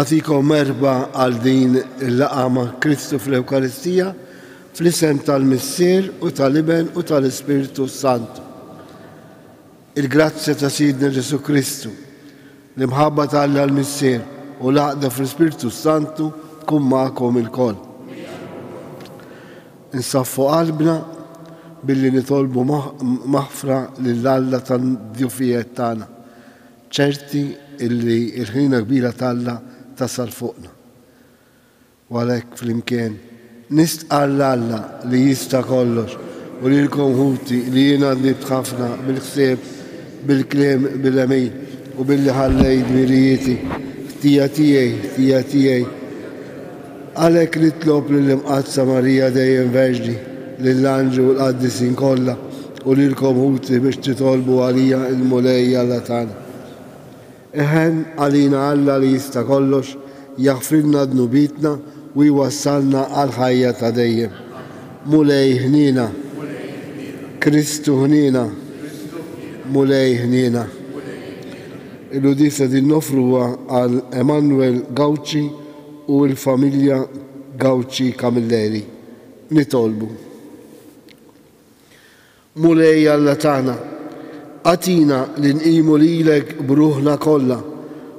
Natikom merba għal din il-laqa ma' Kristu fl-Ewkaristija, fl-isem tal-Missier u tal-Iben u tal-Ispiritu Santu. Il-grazzja ta' Sidna Ġesu Kristu, l-imħabba tal-Alla l-Missier u l-għaqda fl-Ispiritu Santu tkun ma'kom il-koll. Insaffu qalbna billi nitolbu maħfra lill-Alla tan-djufijiet tagħna, ċerti illi il-ħina kbira tal-Alla tasal fuqna. U għalhekk flimkien nistqar l-Alla li jista' kollox u li l-konħuti li jiena għadniet ħafna bil-ħsieb, bil-kliem, bil-emin u billi ħallejt mirijieti ħtija tiegħi. Għalhekk nitlob lill-Imqazza Marija dejjem Verġni, lill-Anġlu u l-Qaddisin kollha u lilkom-ħuti biex titolbu għalija il-mulej Alla tagħna. Eħen għalina Alla li jista' kollox jaħfrilna dnubitna u jwassalna għal ħajja ta' dejjem. Mulej ħnina, Kristu ħnina, mulej ħnina. Il-udisa din nofruha għal Emanuel Gawci u l-familja Gawci Camilleri. Nitolbu. Mulej Alla tagħna, għatina li nqimu lilek bruħna kollha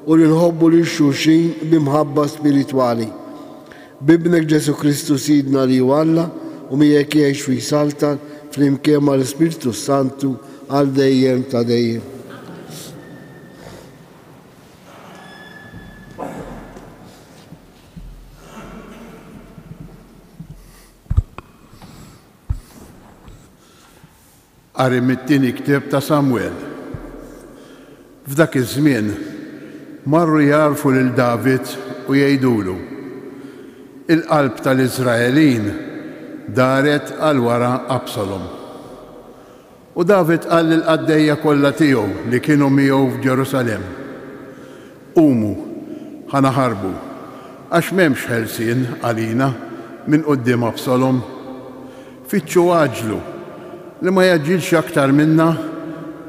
u li nħobbu lil xulxin b'imħabba spiritwali. Bibnek Ġesu Kristu Sidna li hu Alla u miegħek jgħix fi saltan flimkien mal-Ispiritu Santu għal dejjem ta' dejjem. Qari mit-tieni ktieb ta' Samwel. F'dak iż-żmien marru jarfu lil David u jgħidulu: il-qalb tal-Iżraelin daret għal wara Absalom. U David qal lill-qaddejja kollha tiegħu li kienu miegħu f'Ġerusalemm: qumu ħanaħarbu għax m'hemmx ħelsien għalina minn quddiem Absalom. Fittxu għaġlu li ma jaġġilx aktar minna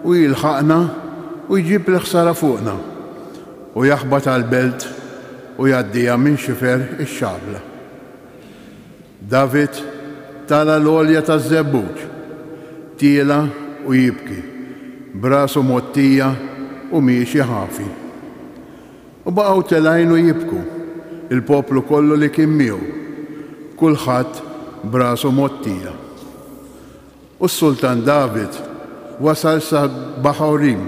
u jilħaqna u jġib l-ħsara fuqna u jaħbad għal-belt u jaddija minn xifer ix-xabla. David tala l-olja ta' żebbuġ, tiela u jibki, brasu mottija u miexi ħafi. U baqgħu telajn u jibku, il-poplu kollu li kien miegħu, kulħadd brasu mottija. U s-Sultan David wasal sa Baħawrim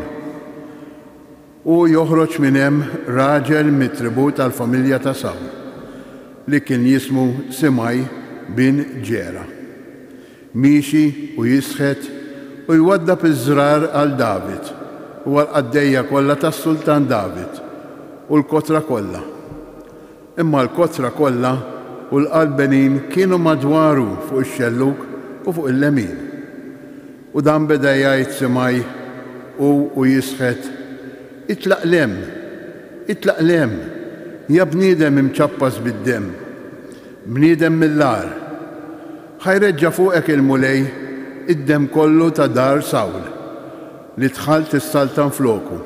u joħroġ minn hemm raġel mit-tribut tal-familja ta' Sawl li kien jismu Simaj bin Ġera. Miexi u jisħet u jwaddab iż-żrar għal David u għal-qaddejja kollha tas-Sultan David u l-kotra kollha. Imma l-kotra kollha u l-qalbenin kienu madwaru fuq ix-xelluk u fuq il-lemin. U dan beda jgħid Simaj u jisħet: itlaq lem, ja bniedem imċappas bid-dem, bniedem mill-lar. ħajreġġa fuqek il-mulej id-dem kollu ta' dar Sawl li tħalt is-saltan floku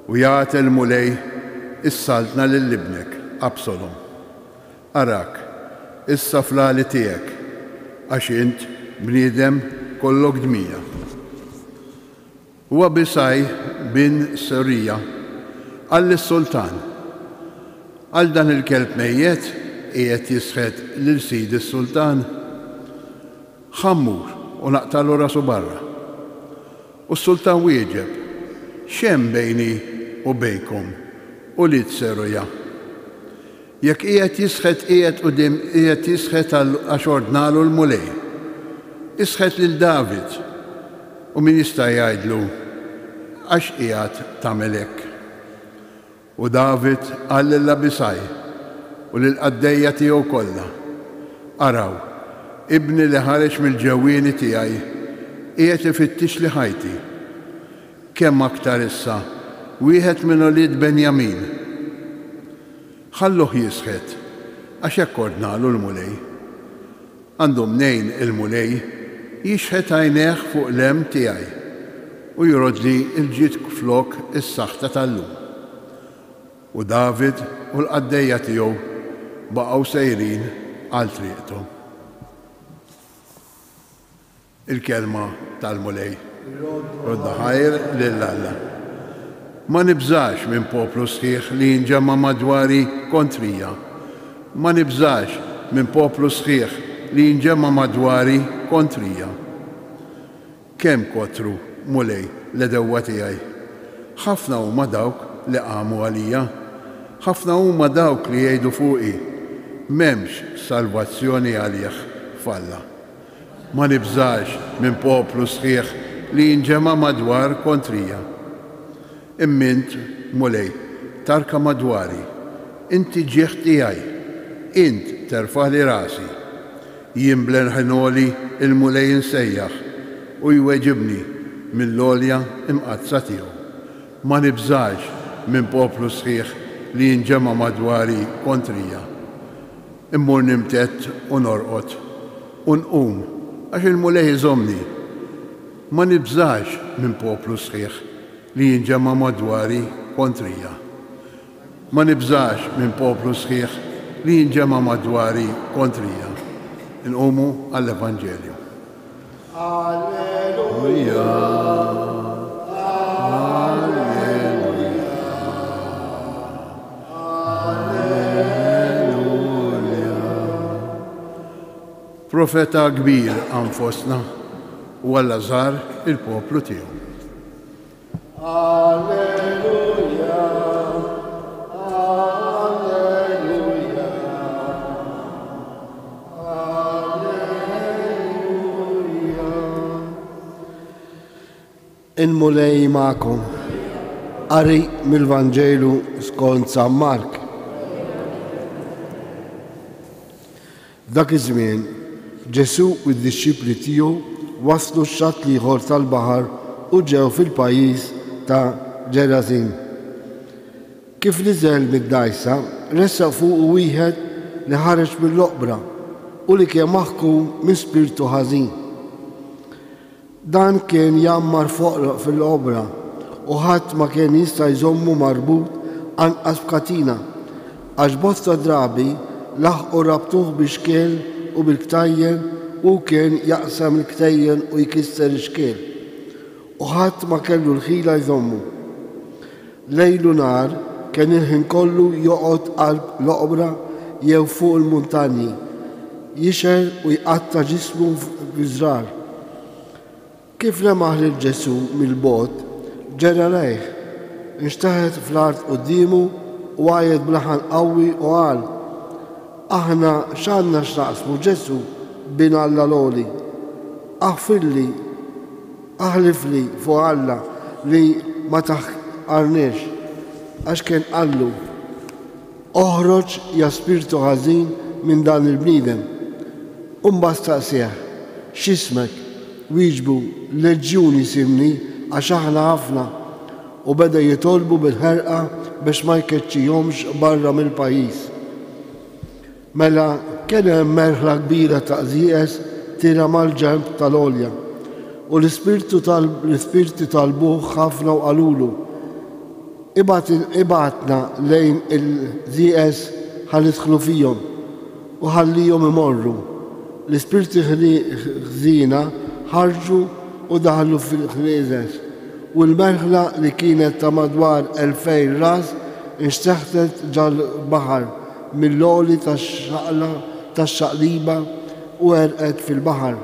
u jagħti il-mulej is-saltna lill-ibnek Absalom. Arak, issa flali tiegħek għax int bniedem kollok dmija. U Abisaj bin Serija għall-sultan: għal dan il-kelb mejjet qiegħed jisħet lil sid is-sultan, ħammur u naqtalu rasu barra. U s-sultan wieġeb: x'hemm bejni u bejkom u li tserruja? Jekk qiegħed jisħet għax ordnalu l-mulej, isħet lil David u min jista' jgħidlu għax qiegħed tagħmel hekk. U David qal lil Abisaj u lill-qaddejja tiegħu kollha: araw, ibni li ħareġ mill-ġewwieni tiegħi qiegħed ifittix li ħajti. Kemm aktar issa wieħed minn ulied Benjamin. Ħalluh jisħet għax hekk ordnalu l-mulej. Għandu mnejn il-mulej jixħet għajnejh fuq l-hemm tiegħi u jrodli l-ġid flok is-saħta tal-lum. u David u l-qaddejja tiegħu baqgħu sejrin għal triqthom. Il-kelma tal-mulej. Rodda ħajr lill-Alla. Ma nibżax minn poplu sħiħ li jinġemma madwari kontrija. Ma nibżax minn poplu sħiħ li jinġemma madwari kontrija. Kemm kotru mulej l-edewwa tiegħi. Ħafna huma dawk li qamu għalija. Ħafna huma dawk li jgħidu fuqi m'hemmx salvazzjoni għalih falla. Ma nibżax minn poplu sħiħ li jinġemma madwar kontrija. Immint mulej tarka madwari, inti ġieħ tiegħi, int terfa' li rasi. Jien bl-inħinoli il-mulej insejjaħ u jweġibni mill-olja imqazza tiegħu. Ma nibżax minn poplu sħiħ li jinġemma madwari kontrija. Immur nimtet u norqod u nqum għax il-mulej iżomni. Ma nibżax minn poplu sħiħ li jinġemma madwari kontrija. Ma nibżax minn poplu sħiħ li jinġemma madwari kontrija. Nqumu għall-Evanġelju. Alleluja. Profeta kbir anfosna u Alla żar il-poplu tiegħu. Alleluja. Alleluja. Alleluja. Il-mulej magħkom. Qari mill-Vanġelu skont San Mark. Dak iż-żmien Ġesu u d-dixxipli tiegħu waslu x-xatt ieħor tal-baħar u ġew fil-pajjiż ta' Ġerażin. Kif niżel mid-dgħajsa, ressaq fuq wieħed li ħareġ mill-oqbra u li kien maħkum minn spiritu ħażin. Dan kien jammar foqroq fil-oqbra u ħadd ma kien jista' jżommu marbut anqas b'katina għax bosta drabi laħqu rabtuh bix-xkiel u bil-ktajjen u kien jaqsam il-ktajjen u jkisser ix-xkiel. U ħadd ma kellu l-ħila jżommu. Lejlu nar kien il-ħin kollu joqgħod qalb l-oqbra jew fuq il-muntanji, jixer u jqatta ġismu f'żrar. Kif lemaħ lil Ġesu mill-bogħod, ġera lejh, inxtaħet fl-art qudiemu u għajed blaħan qawwi u qal: aħna x'għandna x'naqsmu Ġesu bin Alla l-għoli. Aħfirli, aħlifli fuq Alla li ma taħqarniex għax kien qallu: oħroġ ja spiritu ħażin minn dan il-bniedem. Imbagħad staqsih: x'ismek? Wieġbu: Leġġjuni simni għax aħna ħafna, u beda jitolbu bil-ħerqa biex ma jkeċċihomx barra mill-pajjiż. Mela kien hemm merħla kbira ta' qżieqes tira mal-ġenb tal-olja u l-ispirti talbuh ħafna u qalulu: ibatna lejn il-qżieqes ħallidħlu fihom u ħallihom imorru. L-ispirti ħżiena ħarġu u daħlu fil-qżieqes u l-merħla li kienet ta' madwar 2000 ras inxteħtet ġal-baħar mill-għoli tax-xaqliba u għerqet fil-baħar.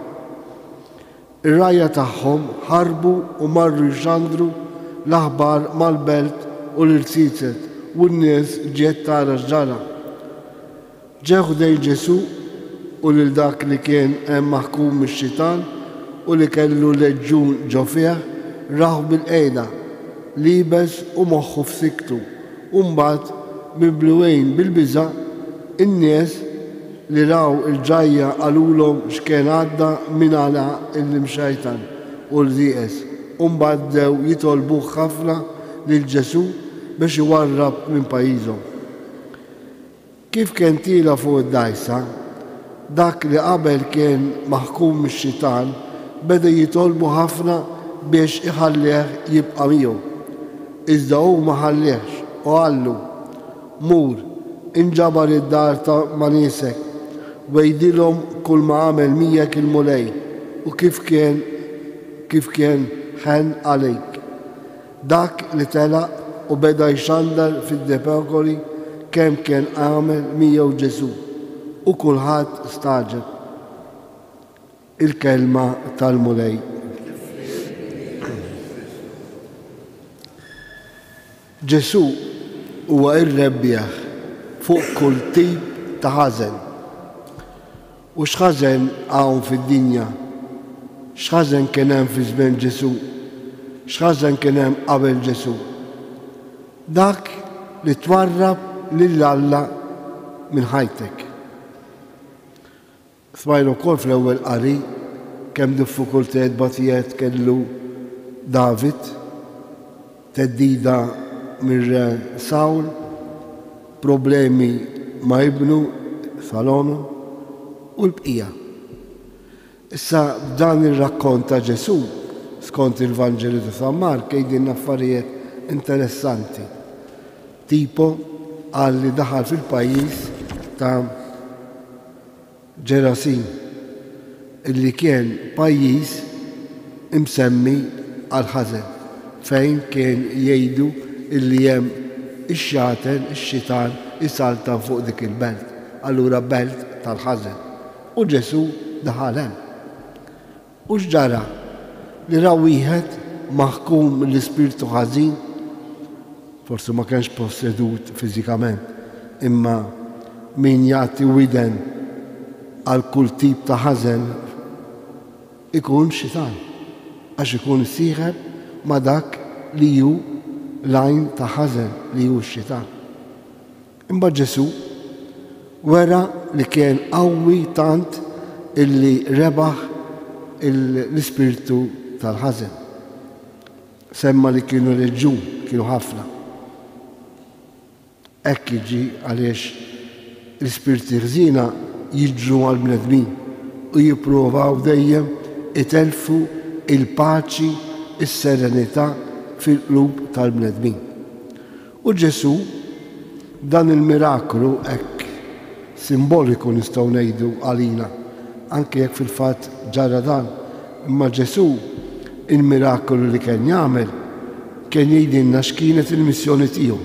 Ir-rajja tagħhom ħarbu u marru jxandru l-aħbar mal-belt u l-irtizet u n-nies ġiet tara x'ġara. Ġew dej Ġesu u lil dak li kien hemm maħkum mix-xitan u li kellu leġġun ġo fih raħu bil-qejda, libes u moħħu f'siktu. U mbagħad mibluwejn bil-biża' in-nies li raw il-ġajja qalulhom x'kien għadda minn għala l-imxejtan u l-qżieqes. U mbagħad bdew jitolbuh ħafna lil Ġesu biex iwarrab minn pajjiżhom. Kif kien tila fuq id-dgħajsa, dak li qabel kien maħkum mix-xitan beda jitolbu ħafna biex iħallih jibqa' miegħu. Iżda hu ma ħallihx u qallu: mur inġabar id-dar ta' manisek wejdilhom kull ma għamel miegħek il-mulej u kif kien ħen għalik. Dak li telaq u beda jxandar fid-depokoli kemm kien għamel miegħu Ġesu u kulħadd staġeb. Il-kelma tal-mulej. Ġesu huwa ir-rebbieħ fuq kull tip ta' ħażen. U x'ħażen hawn fid-dinja? X'ħażen kien hemm fi żmien Ġesu? X'ħażen kien hemm qabel Ġesu? Dak li twarrab lil Alla minn ħajtek. Smajna wkoll fl-ewwel qari kemm diffikultajiet batijiet kellu David, teddida mir-re Sawl, problemi ma' ibnu Salonu u l-bqija. Issa b'dan ir-rakkont ta' Ġesu skont il-Vanġelu ta' San Mark jgħidilna affarijiet interessanti. Tipo għalli daħal fil-pajjiż ta' Ġerasin, illi kien pajjiż imsemmi għal-ħażen, fejn kien jgħidu illi hemm ix-xaten, ix-xitan isaltan fuq dik il-belt, allura belt tal-ħażen. U Ġesu daħal hemm. U x'ġara? Li ra wieħed maħkum l-ispirtu ħażin, forsi ma kienx possedut fiżikament, imma min jagħti widen għal kull tip ta' ħażen ikun xitan, għax ikun sieħeb ma' dak li hu lajn ta' ħażen li hu x-xitan. Imma Ġesu wera li kien qawwi tant illi rebaħ l-ispirtu tal-ħażen. Semma li kienu reġġun, kienu ħafna. Hekk jiġi għaliex l-ispirti ħżina jiġru għal-bnedmin u jipprovaw dejjem itelfu il-paċi, is-serenità fil-qlub tal-bnedmin. U Ġesu dan il-miraklu hekk simboliku nistgħu ngħidu għalina, anke jekk fil-fatt ġara dan, imma Ġesu il-miraklu li kien jagħmel kien jgħidilna x'kienet il-missjoni tiegħu.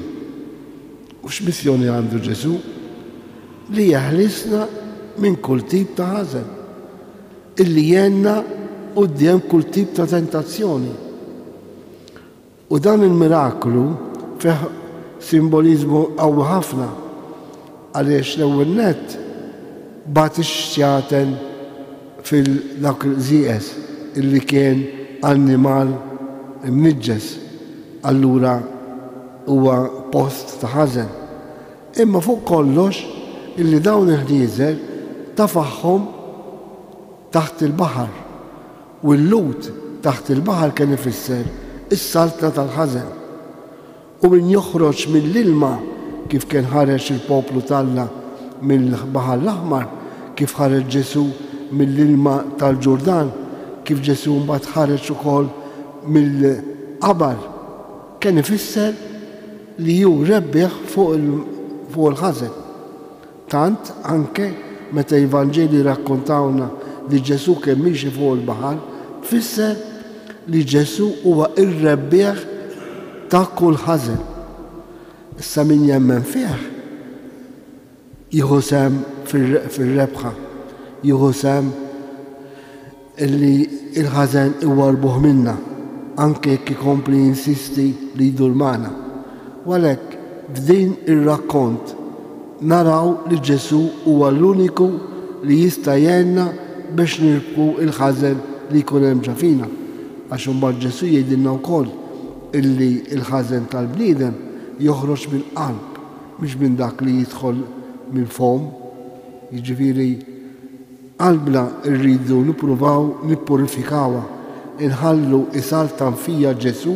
U x'missjoni għandu Ġesu? Li jeħlisna minn kull tip ta' ħażen, illi jenna quddiem kull tip ta' tentazzjoni. U dan il-miraklu fih simbolizmu qawwi ħafna, għaliex l-ewwel nett bagħat ix-xjaten fil-dak żieqes illi kien annimal imniġġes, allura huwa post ta' ħażen. Imma fuq kollox illi dawn il-ħnieżer tafaħħom taħt il-baħar u l-lut taħt il-baħar kien ifisser is-salta tal-ħażen. U min joħroġ mill-ilma kif kien ħareġ il-poplu Alla mill-Baħar l-Aħmar, kif ħareġ Ġesu mill-ilma tal-Ġurdan, kif Ġesu mbagħad ħareġ ukoll mill-qabar, kien ifisser li hu rebbieħ fuq il-ħażen. Tant anke meta l-Evanġeli rakkontawna li Ġesu kien mixi fuq il-baħar, fisser li Ġesu huwa ir-rebbieħ ta' kull ħażen. Issa min jemmen fih jieħu sem fir-rebħa, jieħu sem illi il-ħażen iwarbuh minna, anke jekk ikompli insisti li jdur magħna. U għalhekk f'din ir-rakkont naraw li Ġesu huwa l-uniku li jista' jgħinna biex nirbħu il-ħażen li jkun hemm ġafina. Għax imbagħad Ġesu jgħidilna wkoll illi il-ħażen tal-bniedem joħroġ mill-qalb, mhux minn dak li jidħol mill-fom. Jiġifieri qalbna rridu nippruvaw nippurifikawha, inħallu isaltan fija Ġesu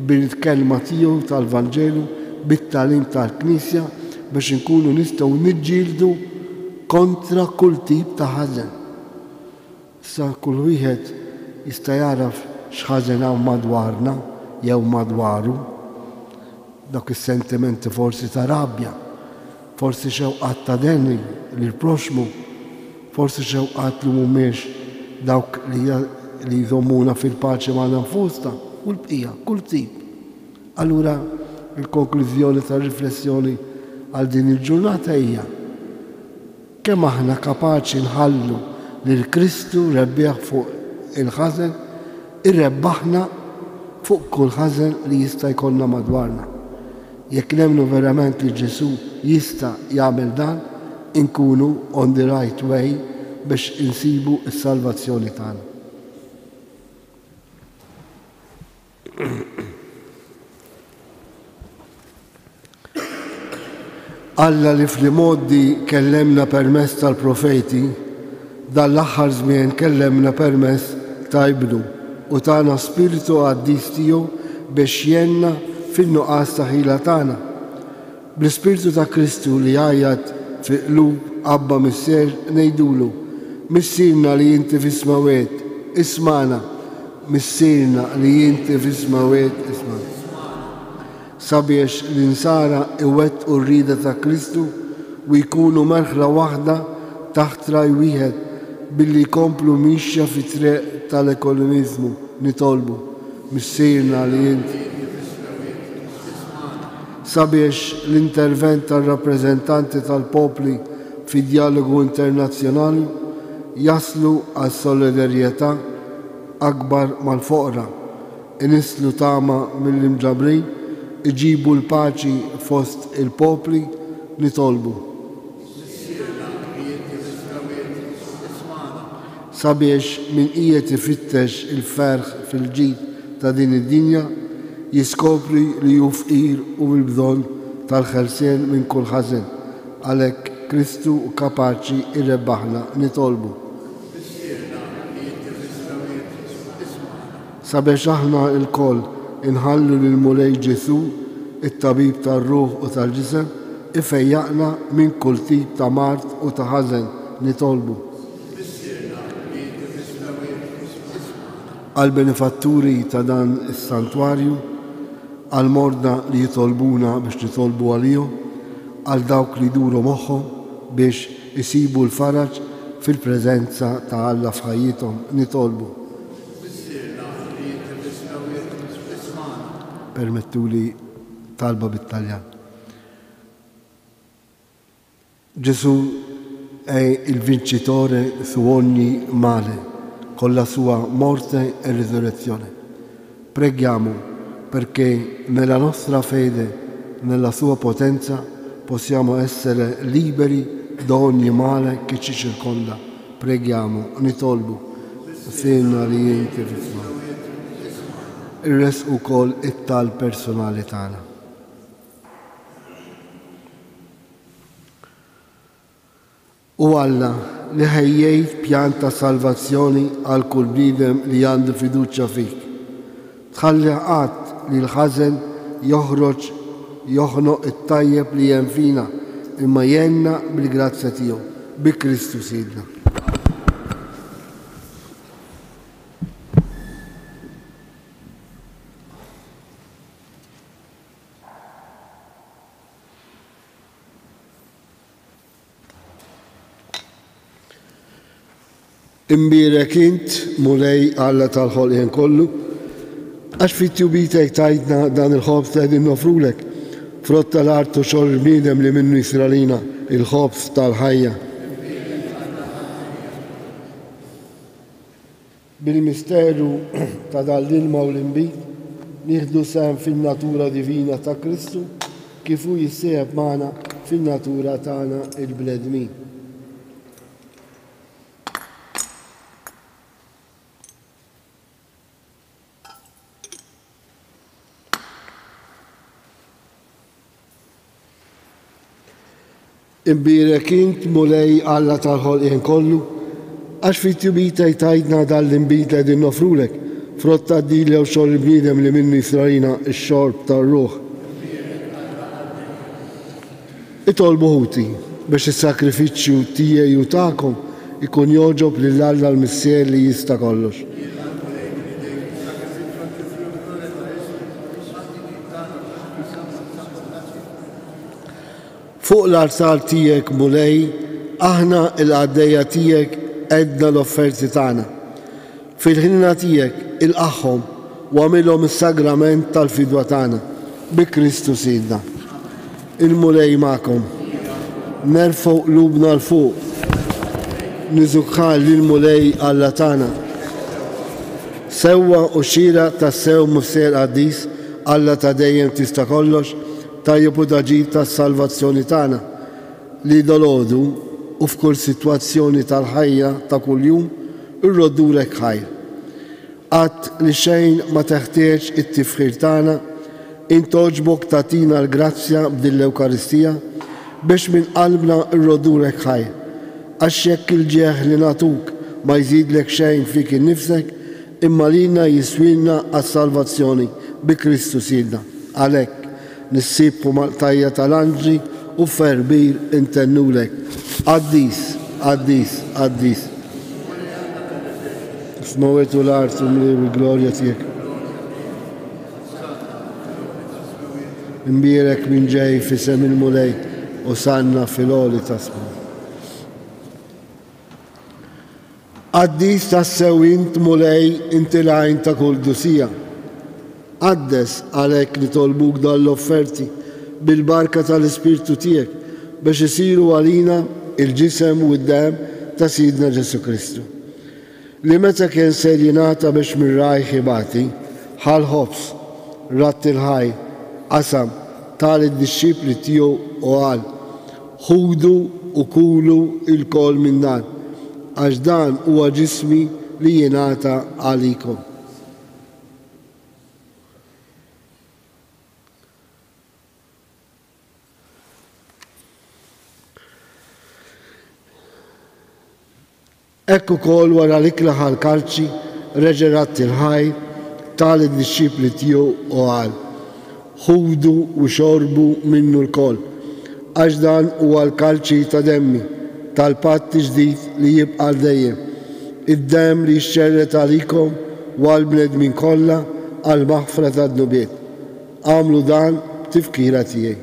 bil-kelma tiegħu tal-Vanġelu, bit-tagħlim tal-Knisja biex inkunu nistgħu niġġieldu kontra kull tip ta' ħażen. Sa kull wieħed jista' jaraf x'ħażen hawn madwarna jew madwaru. dak is-sentimenti forsi ta' rabja, forsi xewqat ta' deni lill-proxmu, forsi xewqat li mhumiex dawk li jżommuna fil-paċi ma' nfusna u l-bqija, kull tip. Allura il-konklużjoni tar-riflessjoni għal din il-ġurnata hija kemm aħna kapaċi nħallu lil Kristu rebbieħ fuq il-ħażen, irrebbaħna fuq kull ħażen li jista' jkollna madwarna. Jekk nemmnu verament li Ġesu jista' jagħmel dan, inkunu on the right way biex insibu s-salvazzjoni tagħna. Alla li fl-modi kellemna permess tal-profeti, dal-aħħar żmien kellemna permess ta' Ibnu u tagħna spiritu għaddis tiegħu biex jenna fin-nuqqas ta' ħila tagħna. Bl-Ispiritu ta' Kristu li għajjat fi qlub Abba Missier ngħidulu, missirna li inti fis-smawiet ismana, missirna li inti fis-smawiet ismana. Sabiex l-insara iwettqu r-rieda ta' Kristu u jkunu merħla waħda taħt raj wieħed billi jkomplu mixja fit-triq tal-ekonomizmu nitolbu missirna li inti. Sabiex l-intervent tal-rappreżentanti tal-popli fid-dialogu internazzjonali jaslu għal solidarjetà akbar mal-foqra, inislu tama mill-imġabrin, iġibu l-paċi fost il-popli nitolbu. Sabiex min qiegħed ifittex il-ferħ fil-ġid ta' din id-dinja jiskopri li hu fqir u bil-bżonn tal-ħelsien minn kull ħażen, għalhekk Kristu kapaċi irrebbaħna nitolbu. Sabiex aħna l-koll inħallu lil Mulej Ġesu, it-tabib tar-ruħ u tal-ġisem, ifejjaqna minn kull tip ta' mart u ta' ħażen nitolbu. Għal benefatturi ta' dan is-santwarju, għal morda li jitolbuna biex nitolbu għalihom, għal dawk li duru moħħhom biex isibu l-faraġ fil-preżenza ta' Alla f'ħajjithom nitolbu. Permettuli talba bit-Taljan. Gesù è il vincitore su ogni male con la sua morte e risurrezione. Preghiamo perché nella nostra fede, nella sua potenza, possiamo essere liberi da ogni male che ci circonda. Preghiamo, nitolbu, sena li inti fisma. Ir-res ukoll it-tal personali tagħna. U Alla li ħejjejt pjan ta' salvazzjoni għal kull bniedem li għandu fiduċja fik. Tħalli qatt li l-ħażen joħroġ joħnoq it-tajjeb li hemm fina imma jenna bil-grazzja tiegħu bi Kristu Sidna. Imbirek int Mulej Alla tal-ħolqien kollu, għax fit-tjubitek tajtna dan il-ħobs li qegħdin nofrulek, frott tal-art u xogħol bniedem li minnu jisralina il-ħobs tal-ħajja. Bil-misteru ta' dal-ilma u l-imbit nieħdu sehem fin-natura divina ta' Kristu kif hu jissieħeb magħna fin-natura tagħna il-bnedmin. Imbirek int Mulej Alla tal-ħolqien kollu, għax fit-tjubitek tajtna dal-imbit li qegħdin nofrulek, frott tad-dilja u xogħol bniedem li minnu jisralina x-xorb tar-ruħ. Itolbu ħuti biex is-sakrifiċċju tiegħi u tagħkom ikun jogħġob lil Alla l-Missier li jista' kollox. fuq l-altar tiegħek mulej, aħna l-għaddejja tiegħek għedna l-offerti tagħna. Fil-ħinna tiegħek il-qaħħom u għamilhom is-sagrament tal-fidwa tagħna bi Kristu Sidna. Il-mulej magħkom. Nerfgħu qlubna l fuq. Niżukħal lill-mulej Alla tagħna. Sewwa u xira tas-sew Muftier Qaddis Alla ta' dejjem tista' kollox tajjeb u daġid tas-salvazzjoni tagħna li dolodu u f'kull sitwazzjoni tal-ħajja ta' kuljum irroddulek ħajr. Qatt li xejn ma teħtieġ it-tifħir tagħna, intoġbok tagħtina l-grazzja b'dil-Ewkaristija biex minn qalbna irroddulek ħajr. Għax jekk il-ġieħ li nagħtuk ma jżidlek xejn fik innifsek, imma lilna jiswilna għas-salvazzjoni bi Kristu Sidna. Għalhekk nissibku mal-tajja tal-anġli u ferbir intennulek. Qaddis, qaddis, qaddis. F'mowet u l-art u mli glorja tiegħek. Imbierek minn ġej fisem il-mulej u sanna fil-oli tasma. Qaddis tassew int mulej inti l-għajn ta' kull dusija. Qaddes għalhekk nitolbuk dal-offerti bil-barka tal-Ispirtu tiegħek biex isiru għalina il-ġisem u d-dem ta' Sidna Ġesu Kristu. Li meta kien ser jingħata biex mir-raj ħibati, ħal ħobs, ratt il-ħaj, qasam tal id-disċipli tiegħu u qal: ħudu u kulu il-kol minn dan, għax dan huwa ġismi li jingħata għalikom. Ekku kol wara l-iklaħ għal-kalċi reġerat il-ħaj tal id-disċipli tiegħu u qal: ħudu u xorbu minnu l-kol, għax dan huwa l-kalċi ta' demmi tal-patti ġdid li jibqa' dejjem, id-dem li jxxerret għalikom u għall-bnedmin kollha għall-maħfra tad-nubiet. Għamlu dan b'tifkira tiegħi.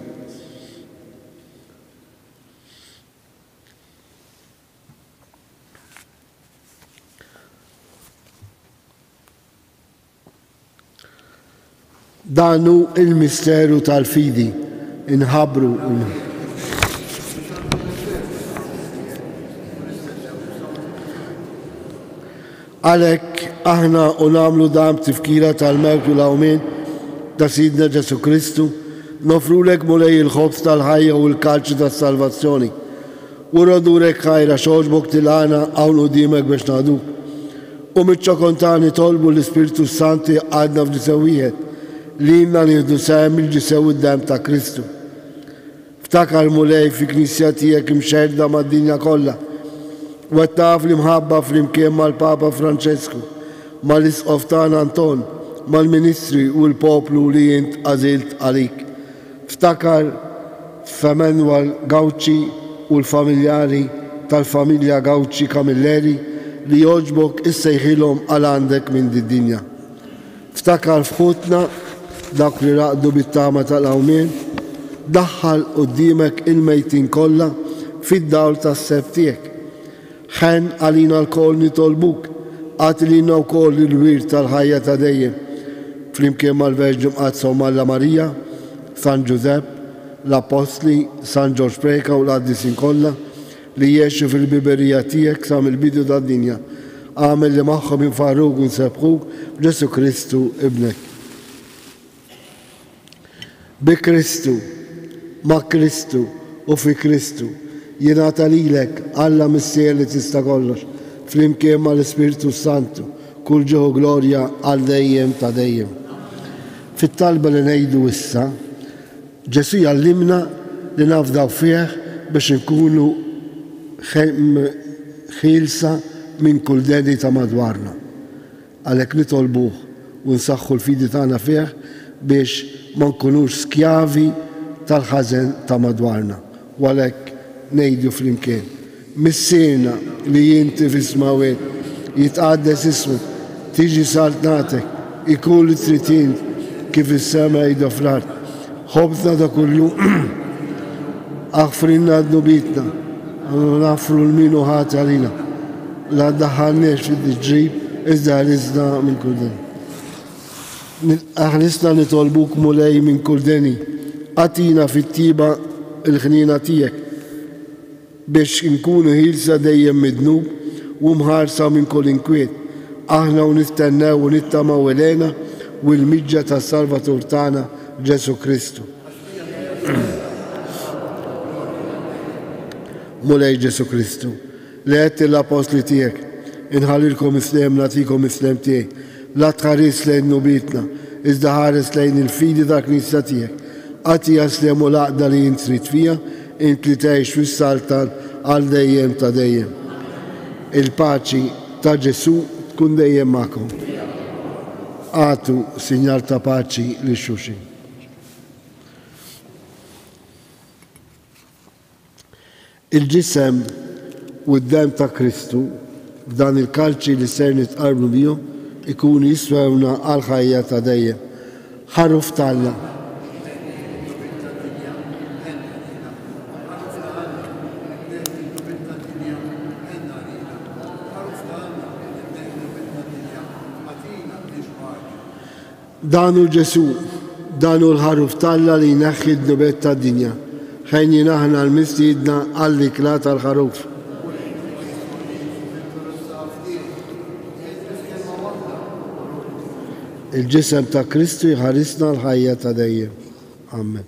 Danu il-misteru tal-fidi inħabru għalhekk aħna u nagħmlu dan tifkira tal-mewt u l-awmien ta' Sidna Ġesu Kristu, nofrulek mulej il-ħobs tal-ħajja u l-kalċi tas-salvazzjoni. U rodurek ħajra xoġbok tilgħana hawn quddiemek biex nagħduk. U miċ-ċokontani tolbu l-Ispirtu Santi għadna f'ġisewwiet li jimna nieħdu sehem il-ġisew id-dem ta' Kristu. Ftakar mulej fi knisja tiegħek imxerda mad-dinja kollha, u qed taf li mħabba flimkien mal-Papa Franċesku, mal-Isqof tagħna Anton, mal-Ministri u l-poplu li int għażilt għalik. Ftakar f'Emanuel Gawċi u l-familjari tal-familja Gawċi Kamilleri li joġbok issejħilhom għal għandek minn din-dinja. Ftakar f'ħutna dak li raqdu bit-tama tal-awmien, daħħal quddiemek il-mejtin kollha fid-dawl tas-seb tiegħek. Ħen għalina l-kol nitolbuk, għatilina wkoll il-wir tal-ħajja ta' dejjem, flimkien mal-Verġi Mqadsa u Malla Marija, San Giuseppe, l-Apostli, San Ġorġ Preka u l-qaddisin kollha li jgħixu fil-biberija tiegħek sa mill-bidu tad-dinja. Għamel li magħhom infarruk u nsebħuk b'Ġesu Kristu ibnek. Bi Kristu, ma' Kristu u fi Kristu jingħata lilek Alla missier li tista' kollox, flimkien mal-Ispirtu Santu, kull ġeħu glorja għal dejjem ta' dejjem. Fit-talba li ngħidu issa, Ġesu jallimna li nafdaw fih biex nkunu ħielsa minn kull dedi ta' madwarna. Għalhekk nitolbuh u nsaħħu l-fidi tagħna fih biex ma nkunux skjavi tal-ħażen ta' madwarna. U għalhekk ngħidu flimkien: missierna li inti fis-smawiet jitqaddes ismuk, tiġi saltnatek, ikun li trid int kif is-sema jgħidu fl-art. ħobżna ta' kuljum اغفر لنا ذنوبنا ونغفر لمين وهات علينا لا تدخلناش في التجريب إذا هرسنا من كل دني أخلصنا نطلبوك مولاي من كل دني أعطينا في الطيبة الخنيناتيك باش نكونوا هيلسا دايم مذنوب ومهارسة من كل انكويت احنا ونستنى ونتما ولانا والمجة السالفاتور تاعنا جيسو كريستو مولاي جيسو كريستو لا الأبوستل تيك نخلي لكم إسلام نعطيكم إسلام تيك لا تخارس لين نوبيتنا إذا هارس لين الفيد ذا كنيستيك أتي أسلام ولا أقدرين تريد فيها أنت تعيش في السلطان على دايم تدايم الباتشي تا جيسو تكون دايم معكم آتو سينيال تا باتشي للشوشي الجسم والدم تا كريستو فدان الكالتشي اللي صار نتقربوا بيه يكون يسوعنا على الحياة تدايم حرف تعالى دانو جسو دانو الحرف تعالى لينخد نبات الدنيا خيني نحن المسجدنا على كلات الخروف الجسم تا كريستو يحرسنا الحياة دايم آمين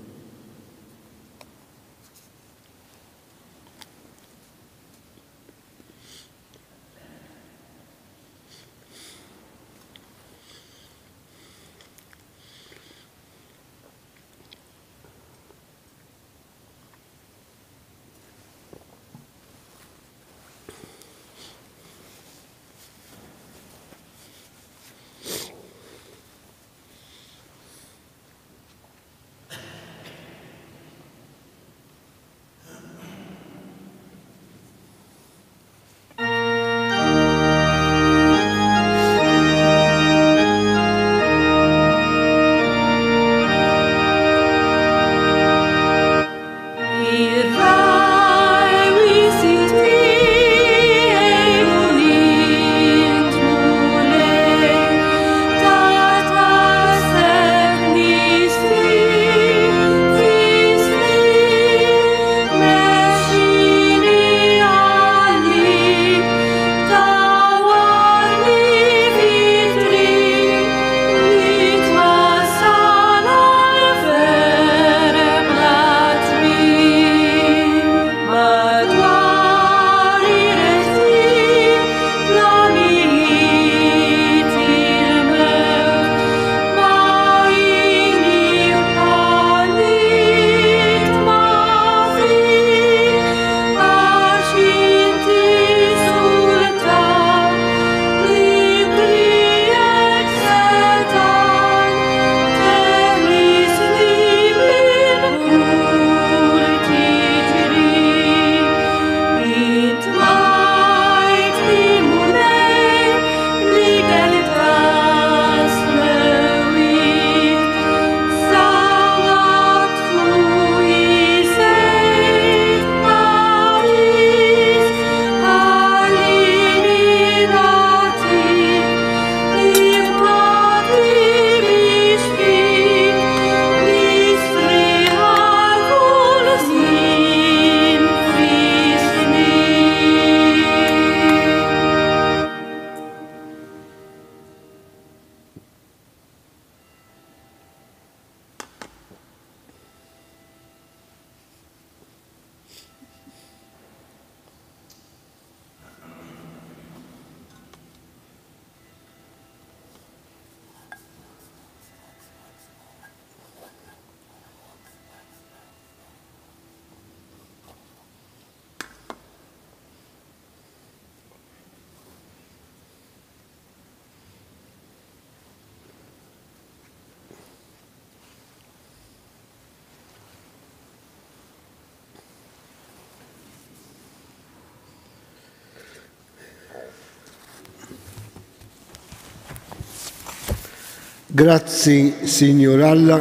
Grazie, Signor Allah,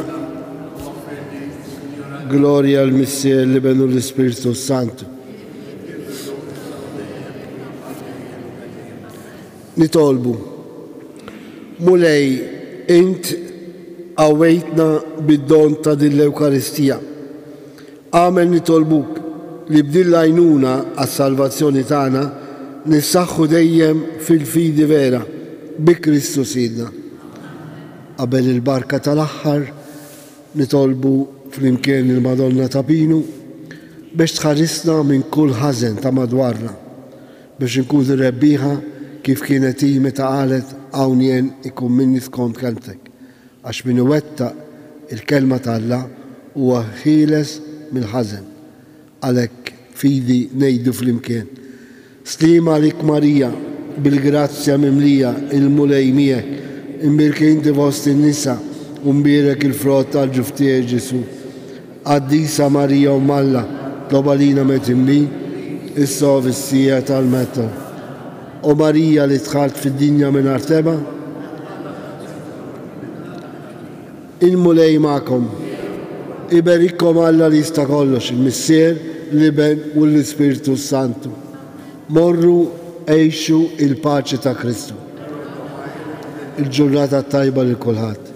gloria al Missier li benu l-Ispiritu Santu. Nitolbu, mulej, int għawejtna bid-don ta' din l-Ewkaristija. Għamel nitolbuk li b'din l-għajnuna għas-salvazzjoni tagħna nissaħħu dejjem fil-fidi vera bi Kristu Sidna. Qabel il-barka tal-aħħar nitolbu flimkien il-Madonna ta' Pinu biex tħarrisna minn kull ħażen ta' madwarna biex inkunu rebbieħa kif kienet hi meta qalet hawn jien ikun minni skont kelmtek għax min iwettaq il-kelma ta' Alla huwa ħieles mill-ħażen. Għalhekk fidi ngħidu flimkien. Slima għalik Marija, bil-grazzja mimlija il-mulej miegħek, imbirki inti fost in-nisa u mbirek il-frott tal-ġuf tiegħek Ġesu. Qaddisa Marija Alla, tlob għalina metimmin, issa u fis-sija tal-meta. U Marija li dħalt fid-dinja mingħajr teba, il-mulej magħkom. Iberikkom Alla li jista' kollox, il-Missier, l-Iben u l-Ispiritu Santu. Morru għejxu il-paċi ta' Kristu. Il-ġurnata tajba li kulħadd.